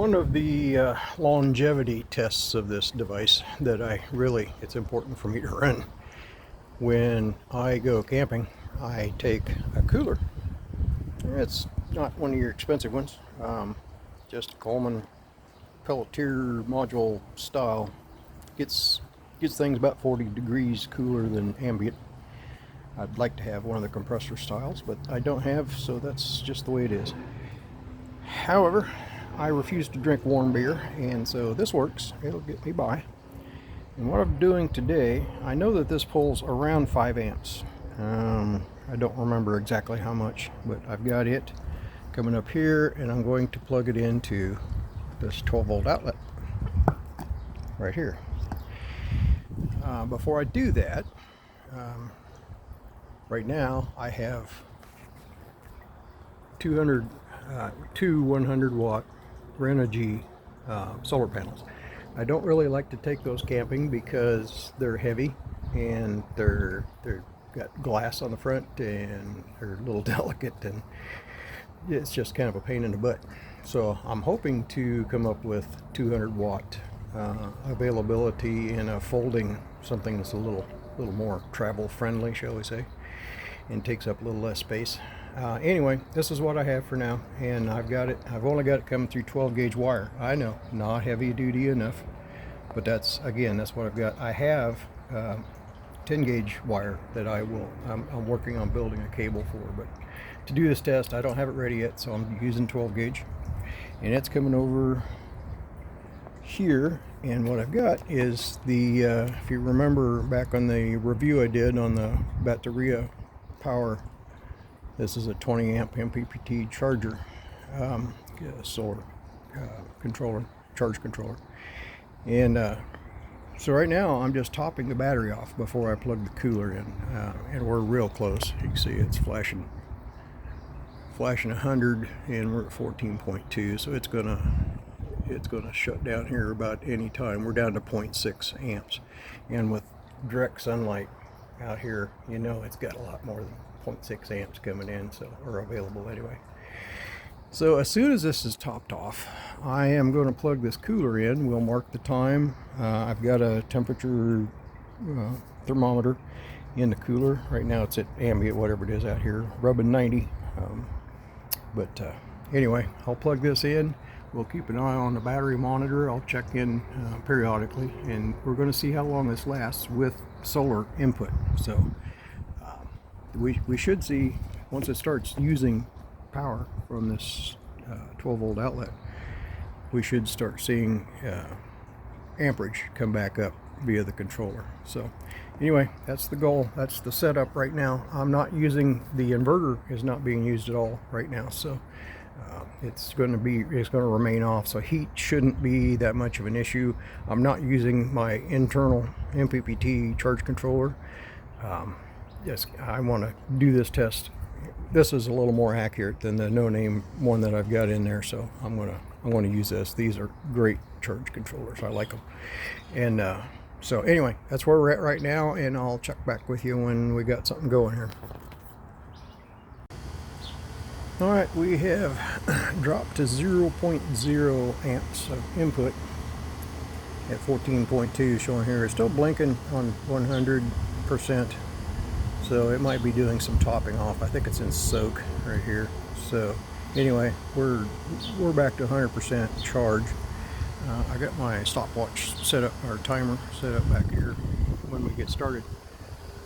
One of the longevity tests of this device that it's important for me to run when I go camping. I take a cooler. It's not one of your expensive ones, just a Coleman Pelletier module style. Gets things about 40 degrees cooler than ambient. I'd like to have one of the compressor styles, but I don't have, so that's just the way it is. However, I refuse to drink warm beer, and so this works. It'll get me by. And what I'm doing today, I know that this pulls around 5 amps. I don't remember exactly how much, but I've got it coming up here, and I'm going to plug it into this 12 volt outlet right here. Before I do that, right now I have two 100 watt Renogy solar panels. I don't really like to take those camping because they're heavy and they're got glass on the front and they're a little delicate, and it's just kind of a pain in the butt. So I'm hoping to come up with 200 watt availability in a folding, something that's a little more travel friendly, shall we say, and takes up a little less space. Anyway, this is what I have for now, and I've only got it coming through 12 gauge wire. I know, not heavy duty enough, but that's what I've got. I have 10 gauge wire that I'm working on building a cable for, but to do this test I don't have it ready yet, so I'm using 12 gauge, and it's coming over here. And what I've got is if you remember back on the review I did on the Batteria Power, this is a 20 amp MPPT charger, solar controller, charge controller. And so right now I'm just topping the battery off before I plug the cooler in, and we're real close. You can see it's flashing 100, and we're at 14.2, so it's gonna shut down here about any time. We're down to 0.6 amps, and with direct sunlight out here, you know, it's got a lot more than 0.6 amps coming in, or available anyway. So as soon as this is topped off, I am going to plug this cooler in. We'll mark the time. I've got a temperature thermometer in the cooler. Right now it's at ambient, whatever it is out here, rubbing 90. Anyway, I'll plug this in. We'll keep an eye on the battery monitor. I'll check in periodically, and we're going to see how long this lasts with solar input. So we should see, once it starts using power from this 12 volt outlet, we should start seeing amperage come back up via the controller. So anyway, that's the goal. That's the setup right now. I'm not using the inverter, is not being used at all right now, so it's going to remain off, so heat shouldn't be that much of an issue. I'm not using my internal MPPT charge controller. Yes, I want to do this test. This is a little more accurate than the no-name one that I've got in there, so I'm gonna use this. These are great charge controllers. I like them. And so anyway, that's where we're at right now, and I'll check back with you when we got something going here. All right, we have dropped to 0.0 amps of input at 14.2, showing here. It's still blinking on 100%. So it might be doing some topping off. I think it's in soak right here. So anyway, we're back to 100% charge. I got my stopwatch set up, or timer set up back here when we get started.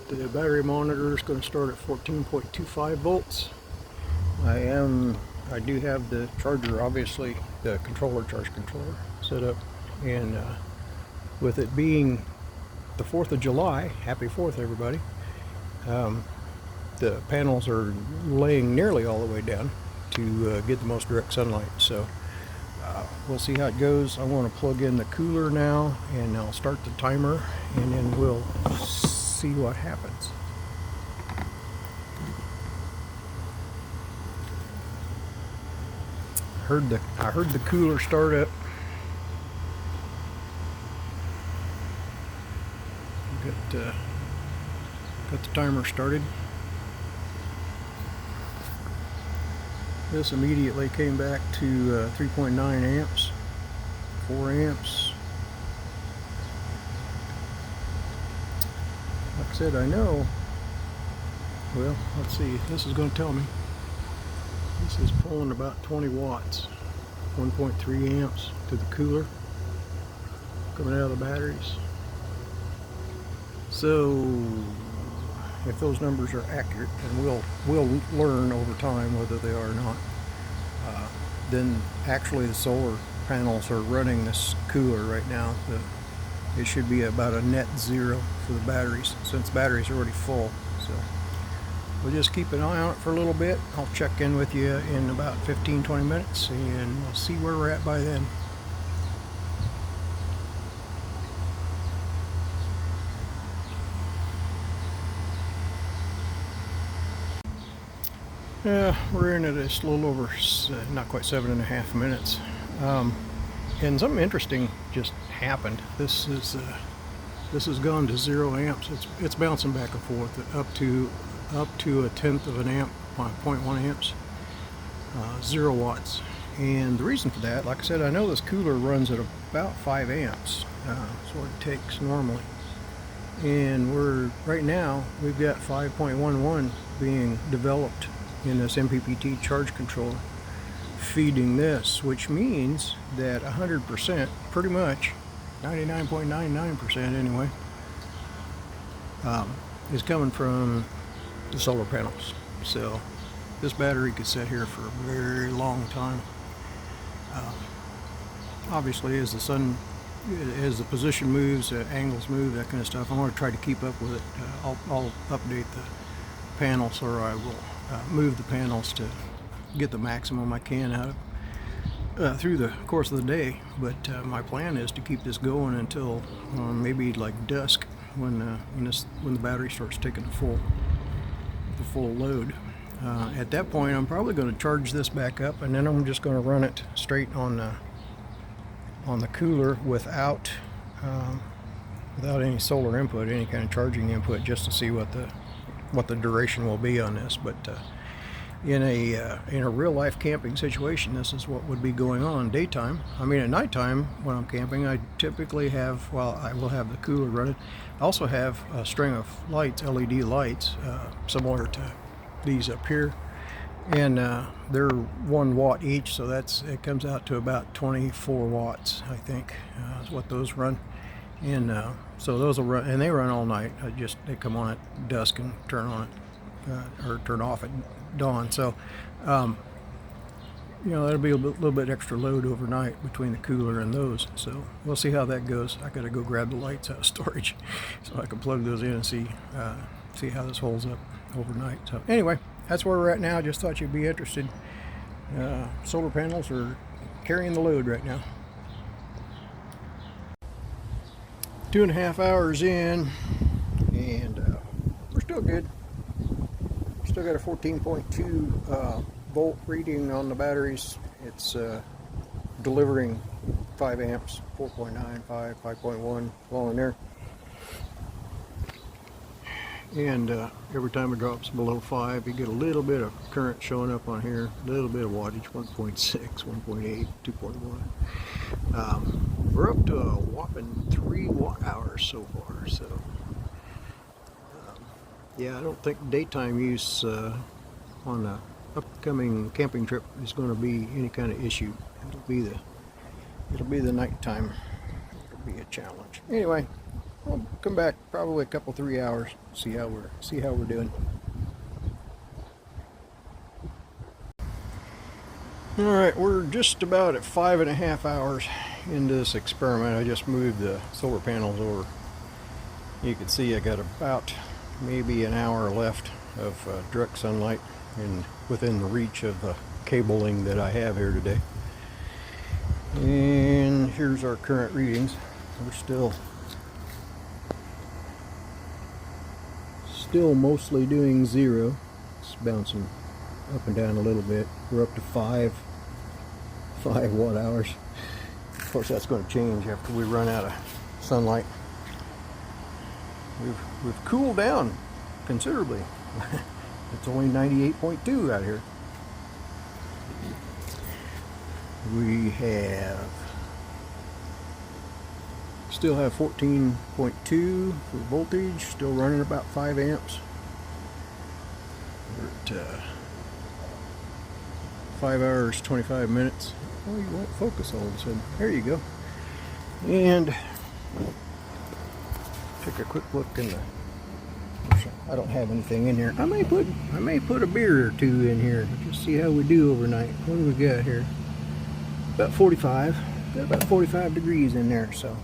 The battery monitor is going to start at 14.25 volts. I do have the charger, obviously the charge controller set up, and with it being the 4th of July, happy 4th everybody. The panels are laying nearly all the way down to get the most direct sunlight, so we'll see how it goes. I want to plug in the cooler now, and I'll start the timer, and then we'll see what happens. I heard the cooler start up. Got the timer started. This immediately came back to 3.9 amps. 4 amps. Like I said, I know. Well, let's see. This is going to tell me. This is pulling about 20 watts. 1.3 amps to the cooler coming out of the batteries. So if those numbers are accurate, and we'll learn over time whether they are or not, then actually the solar panels are running this cooler right now. It should be about a net zero for the batteries, since the batteries are already full. So we'll just keep an eye on it for a little bit. I'll check in with you in about 15-20 minutes, and we'll see where we're at by then. We're in at a little over, not quite 7.5 minutes. And something interesting just happened. This has gone to 0 amps. It's bouncing back and forth up to 1/10 of an amp, 0.1 amps, 0 watts. And the reason for that, like I said, I know this cooler runs at about 5 amps. That's what it takes normally. And right now we've got 5.11 being developed in this MPPT charge controller feeding this, which means that 100%, pretty much 99.99% anyway, is coming from the solar panels. So this battery could sit here for a very long time. Obviously, as the position moves, angles move, that kind of stuff, I want to try to keep up with it. I'll update the panels, or I will move the panels to get the maximum I can out of through the course of the day. But my plan is to keep this going until maybe like dusk, when the battery starts taking the full load. At that point, I'm probably going to charge this back up, and then I'm just going to run it straight on the cooler without any solar input, any kind of charging input, just to see what the duration will be on this. But in a real life camping situation, this is what would be going on daytime. I mean, at nighttime when I'm camping, I typically have, I will have the cooler running. I also have a string of lights, LED lights, similar to these up here, and they're 1 watt each, so it comes out to about 24 watts, I think, is what those run. And so those will run, and they run all night. They come on at dusk and turn on or turn off at dawn. So that'll be a little bit extra load overnight between the cooler and those. So we'll see how that goes. I gotta go grab the lights out of storage so I can plug those in and see how this holds up overnight. So anyway, that's where we're at now. Just thought you'd be interested. Solar panels are carrying the load right now. 2.5 hours in, and we're still good. Still got a 14.2 volt reading on the batteries. It's delivering 5 amps, 4.9, 5.1, all in there. And every time it drops below 5, you get a little bit of current showing up on here, a little bit of wattage, 1.6, 1.8, 2.1. We're up to a whopping 3 watt hours so far. So yeah, I don't think daytime use on the upcoming camping trip is going to be any kind of issue. It'll be the nighttime. It'll be a challenge. Anyway, I'll come back probably a couple 3 hours, see how we're doing. All right, we're just about at 5.5 hours into this experiment. I just moved the solar panels over. You can see I got about maybe an hour left of direct sunlight within the reach of the cabling that I have here today. And here's our current readings. We're still mostly doing 0. It's bouncing up and down a little bit. We're up to 5 watt hours. Of course, that's going to change after we run out of sunlight. We've cooled down considerably. It's only 98.2 out here. We have Still have 14.2 for voltage, still running about 5 amps. We're at 5 hours 25 minutes. Oh, you won't focus all of a sudden. There you go. And take a quick look in the. I don't have anything in here. I may put a beer or two in here. Just see how we do overnight. What do we got here? About 45. Got about 45 degrees in there, so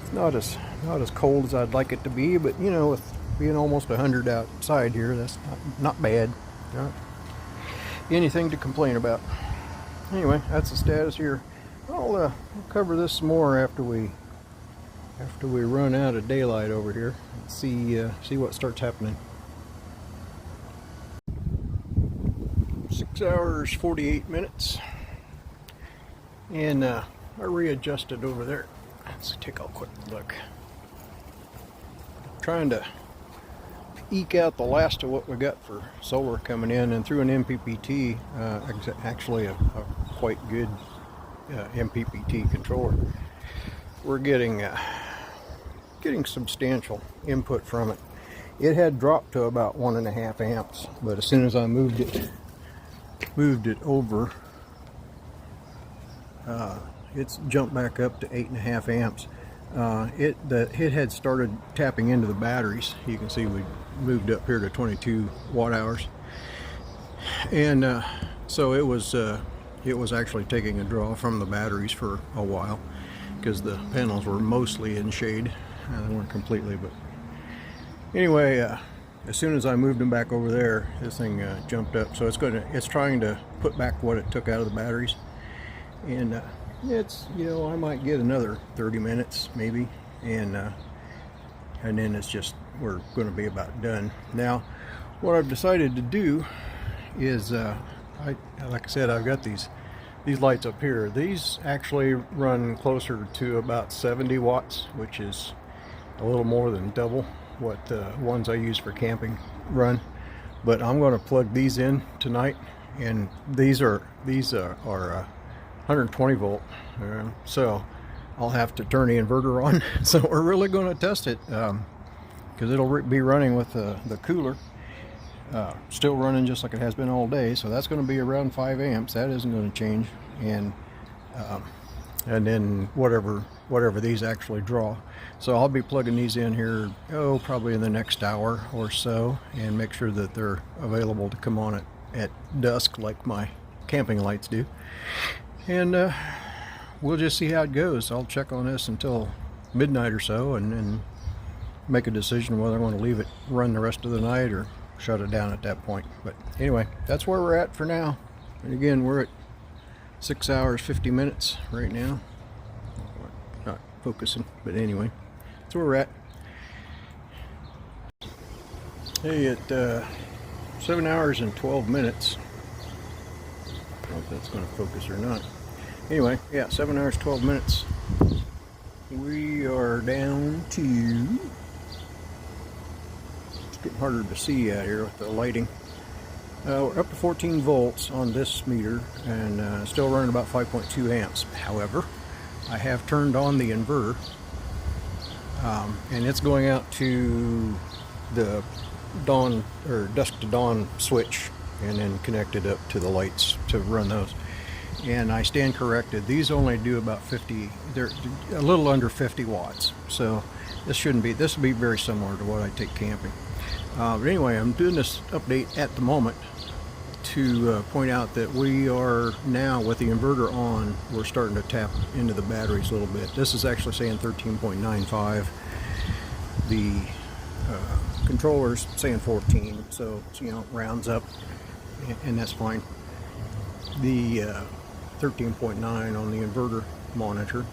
it's not as cold as I'd like it to be. But you know, with being almost 100 outside here, that's not bad. Not anything to complain about. Anyway, that's the status here. I'll cover this some more after we run out of daylight over here and see what starts happening. 6 hours 48 minutes, and I readjusted over there. Let's take a quick look. Trying to eke out the last of what we got for solar coming in, and through an MPPT, actually a quite good MPPT controller. We're getting substantial input from it. It had dropped to about 1.5 amps, but as soon as I moved it over, it's jumped back up to 8.5 amps. It had started tapping into the batteries. You can see we moved up here to 22 watt hours, and so it was actually taking a draw from the batteries for a while, because the panels were mostly in shade. They weren't completely, but anyway, as soon as I moved them back over there, this thing jumped up. So it's trying to put back what it took out of the batteries, and it's, you know, I might get another 30 minutes maybe, and then it's just, we're going to be about done. Now, what I've decided to do is, like I said, I've got these lights up here. These actually run closer to about 70 watts, which is a little more than double what the ones I use for camping run. But I'm going to plug these in tonight, and these are 120 volt, so I'll have to turn the inverter on. So we're really going to test it, because it'll be running with the cooler still running just like it has been all day. So that's going to be around 5 amps. That isn't going to change, and then whatever these actually draw. So I'll be plugging these in here, probably in the next hour or so, and make sure that they're available to come on at dusk like my camping lights do. And we'll just see how it goes. I'll check on this until midnight or so, and then make a decision whether I want to leave it run the rest of the night or shut it down at that point. But anyway, that's where we're at for now. And again, we're at 6 hours 50 minutes right now. Not focusing, but anyway, that's where we're at. Hey, at 7 hours and 12 minutes, I don't know if that's going to focus or not. Anyway, yeah, 7 hours 12 minutes. We are down to, it's getting harder to see out here with the lighting. We're up to 14 volts on this meter, and still running about 5.2 amps. However, I have turned on the inverter, and it's going out to the dawn or dusk to dawn switch, and then connected up to the lights to run those. And I stand corrected, these only do about 50, they're a little under 50 watts. So this will be very similar to what I take camping. But anyway, I'm doing this update at the moment to point out that we are now, with the inverter on, we're starting to tap into the batteries a little bit. This is actually saying 13.95. The controller's saying 14, so you know, rounds up, and that's fine. The 13.9 on the inverter monitor,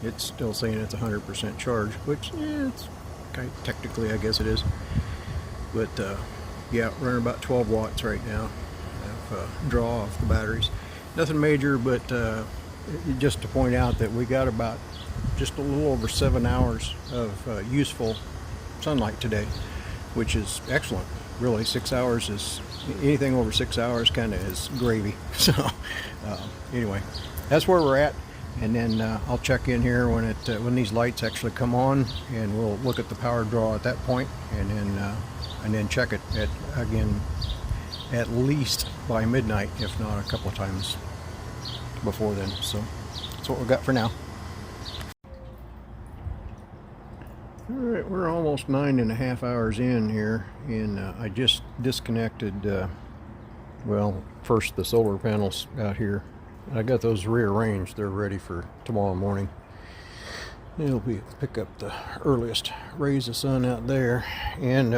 it's still saying it's 100% charged, which it's okay, technically I guess it is. But yeah, running about 12 watts right now of draw off the batteries. Nothing major, but just to point out that we got about just a little over 7 hours of useful sunlight today, which is excellent. Really, 6 hours is, anything over 6 hours kind of is gravy. So anyway, that's where we're at. and then I'll check in here when these lights actually come on, and we'll look at the power draw at that point, and then check it again at least by midnight, if not a couple of times before then. So that's what we got for now. All right, we're almost 9.5 hours in here, and I just disconnected, well, first the solar panels out here. I got those rearranged. They're ready for tomorrow morning. It'll pick up the earliest rays of sun out there, and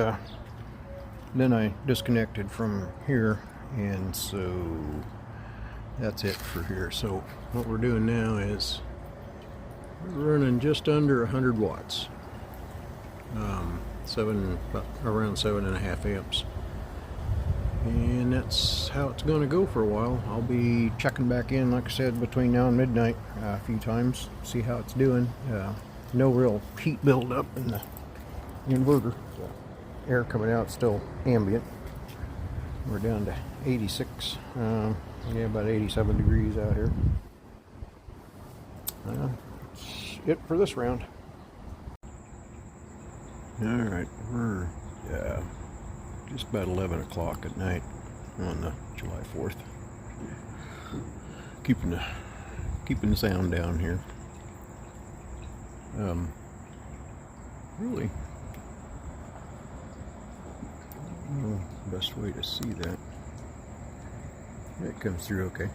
then I disconnected from here, and so that's it for here. So what we're doing now is we're running just under 100 watts. Around 7.5 amps, and that's how it's going to go for a while. I'll be checking back in, like I said, between now and midnight a few times, see how it's doing. No real heat buildup in the inverter. The air coming out still ambient. We're down to 86, about 87 degrees out here. That's it for this round. Alright, we're just about 11 o'clock at night on the July 4th. Keeping the sound down here. Really, I don't know the best way to see that. It comes through okay.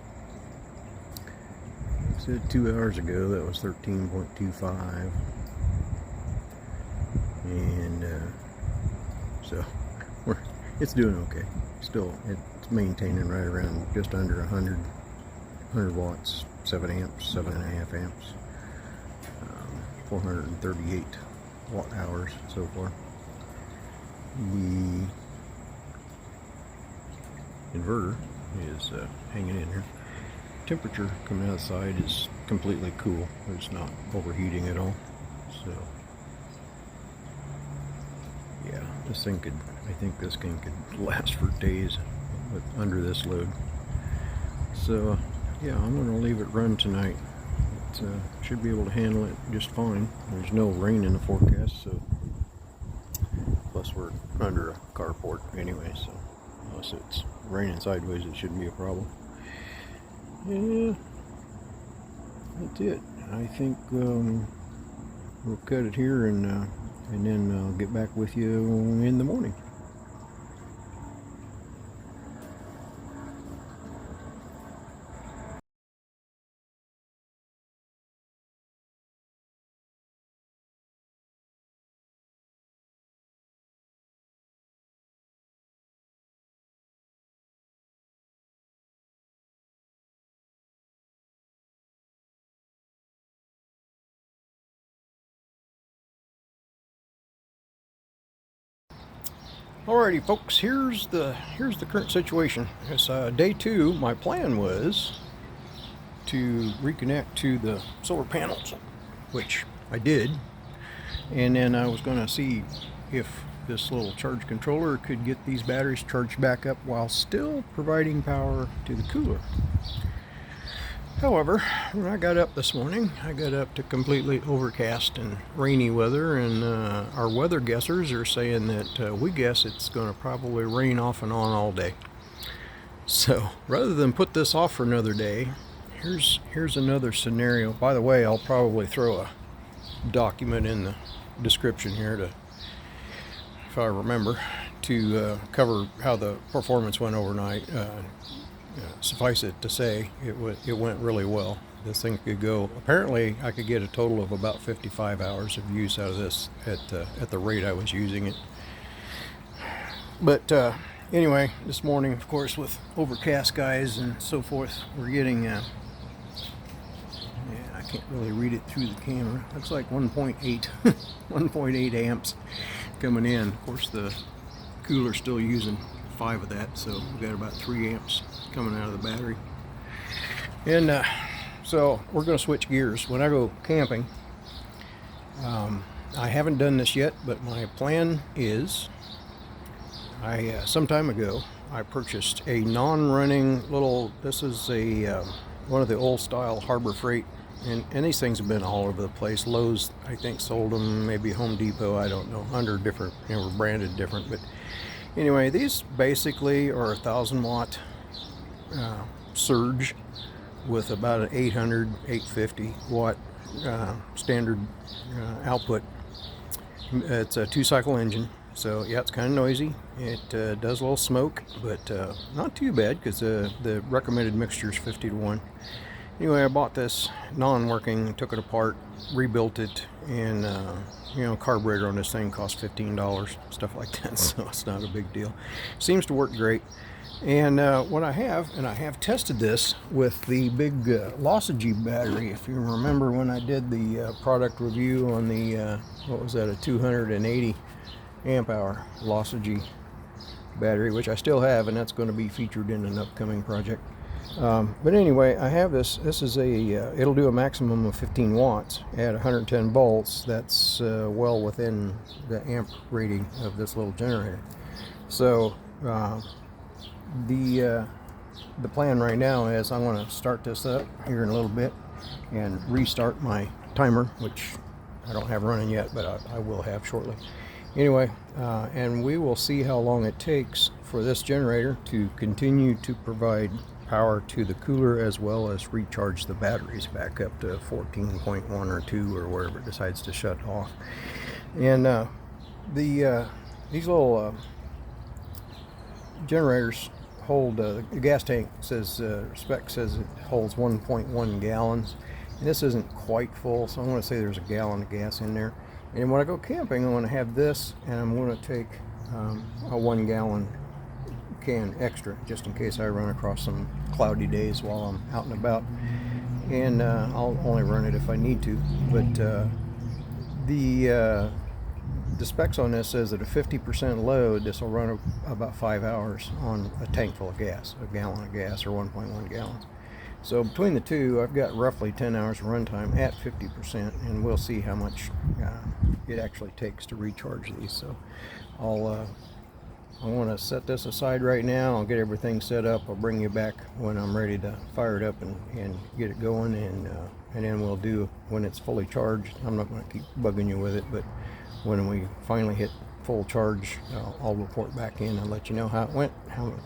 I said 2 hours ago that was 13.25. And so it's doing okay. Still, it's maintaining right around just under 100 watts, 7 amps, 7.5 amps, 438 watt hours so far. The inverter is hanging in here. Temperature coming outside is completely cool. It's not overheating at all. So yeah, I think this thing could last for days under this load. So yeah, I'm going to leave it run tonight. It should be able to handle it just fine. There's no rain in the forecast, so plus we're under a carport anyway, so unless it's raining sideways, it shouldn't be a problem. Yeah, that's it. I think we'll cut it here, and then I'll get back with you in the morning. Alrighty, folks. Here's the current situation. It's day 2. My plan was to reconnect to the solar panels, which I did, and then I was going to see if this little charge controller could get these batteries charged back up while still providing power to the cooler. However, when I got up this morning, I got up to completely overcast and rainy weather, and our weather guessers are saying that we guess it's going to probably rain off and on all day. So rather than put this off for another day, here's another scenario. By the way, I'll probably throw a document in the description here to, if I remember, to cover how the performance went overnight. Suffice it to say, it went really well. This thing could go, apparently I could get a total of about 55 hours of use out of this at the rate I was using it. But anyway, this morning, of course, with overcast skies and so forth, we're getting I can't really read it through the camera. Looks like 1.8 1.8 amps coming in. Of course, the cooler's still using 5 of that, so we've got about 3 amps coming out of the battery. And so we're going to switch gears. When I go camping, I haven't done this yet, but my plan is, some time ago I purchased a non-running little, this is a one of the old style Harbor Freight and these things have been all over the place. Lowe's, I think, sold them, maybe Home Depot, I don't know, under different, were branded different. But anyway, these basically are 1,000 watt surge with about an 800, 850 watt standard output. It's a 2-cycle engine, so yeah, it's kind of noisy. It does a little smoke, but not too bad, because the recommended mixture is 50-1. Anyway, I bought this non-working, took it apart, rebuilt it, and carburetor on this thing cost $15, stuff like that, so it's not a big deal. Seems to work great. And what I have tested this with the big Logigy battery. If you remember when I did the product review on the, what was that, a 280 amp hour Logigy battery, which I still have, and that's going to be featured in an upcoming project. But anyway, I have this. This is it'll do a maximum of 15 watts at 110 volts. That's well within the amp rating of this little generator. So the plan right now is I'm going to start this up here in a little bit and restart my timer, which I don't have running yet, but I will have shortly. Anyway, and we will see how long it takes for this generator to continue to provide power to the cooler, as well as recharge the batteries back up to 14.1 or 2 or wherever it decides to shut off. And these little generators hold, the gas tank says, spec says it holds 1.1 gallons, and this isn't quite full, so I'm going to say there's a gallon of gas in there. And when I go camping, I'm going to have this, and I'm going to take a 1 gallon can extra, just in case I run across some cloudy days while I'm out and about. And I'll only run it if I need to. But the specs on this says that a 50% load, this will run about 5 hours on a tank full of gas, a gallon of gas, or 1.1 gallons. So between the two, I've got roughly 10 hours of runtime at 50%, and we'll see how much it actually takes to recharge these. So I want to set this aside right now. I'll get everything set up. I'll bring you back when I'm ready to fire it up and get it going, and then we'll do, when it's fully charged, I'm not going to keep bugging you with it, but when we finally hit full charge, I'll report back in and let you know how it went,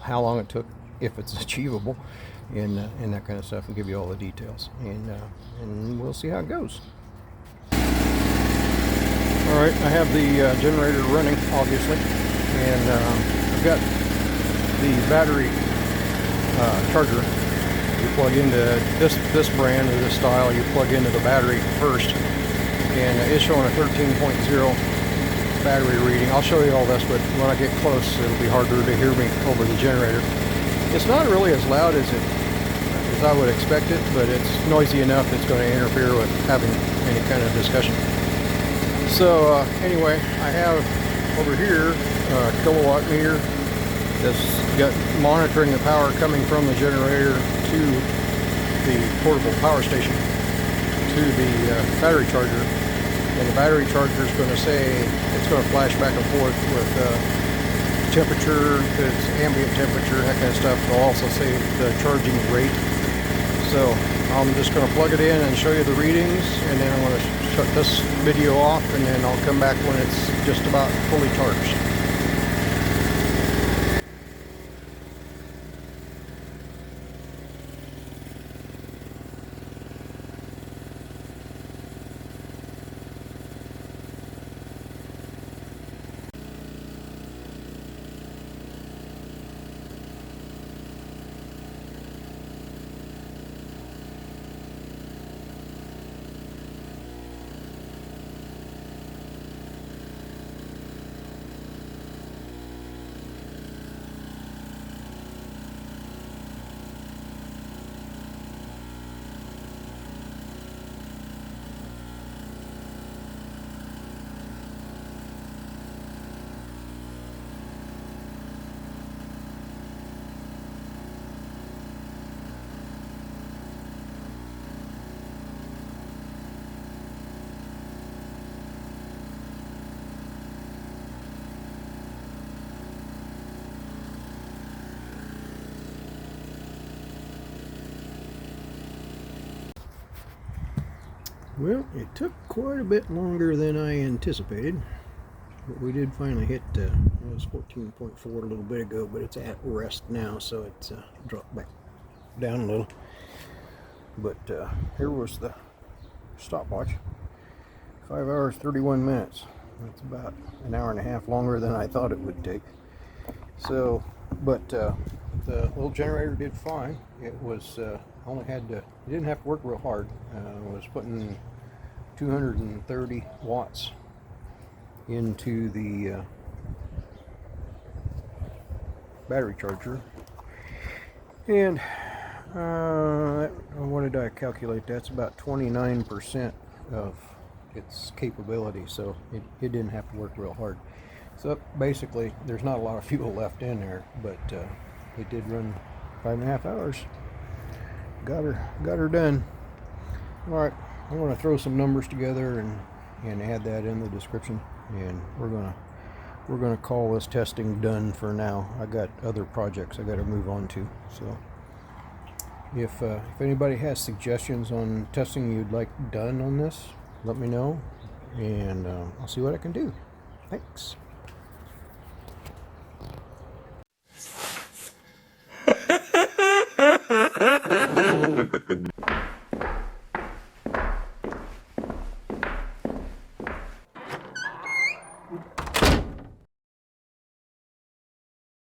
how long it took, if it's achievable, and that kind of stuff, and give you all the details, and we'll see how it goes. All right, I have the generator running, obviously, and I've got the battery charger. You plug into this brand or this style, you plug into the battery first, and it's showing a 13.0 battery reading. I'll show you all this, but when I get close, it'll be harder to hear me over the generator. It's not really as loud as I would expect it, but it's noisy enough it's going to interfere with having any kind of discussion. So anyway, I have over here a kilowatt meter that's got monitoring the power coming from the generator to the portable power station to the battery charger. And the battery charger is going to say, it's going to flash back and forth with temperature, it's ambient temperature, that kind of stuff. It'll also say the charging rate. So I'm just going to plug it in and show you the readings, and then I'm going to shut this video off, and then I'll come back when it's just about fully charged. Well, it took quite a bit longer than I anticipated, but we did finally hit, it was 14.4 a little bit ago, but it's at rest now, so it's dropped back down a little. But here was the stopwatch, 5 hours 31 minutes. That's about an hour and a half longer than I thought it would take. So, but the little generator did fine. It was only had to, it didn't have to work real hard. I was putting 230 watts into the battery charger, and what did I calculate? That's about 29% of its capability, so it didn't have to work real hard. So basically there's not a lot of fuel left in there, but it did run 5.5 hours. Got her done. All right, I'm going to throw some numbers together and add that in the description, and we're gonna call this testing done for now. I got other projects I got to move on to. So if anybody has suggestions on testing you'd like done on this, let me know, and I'll see what I can do. Thanks.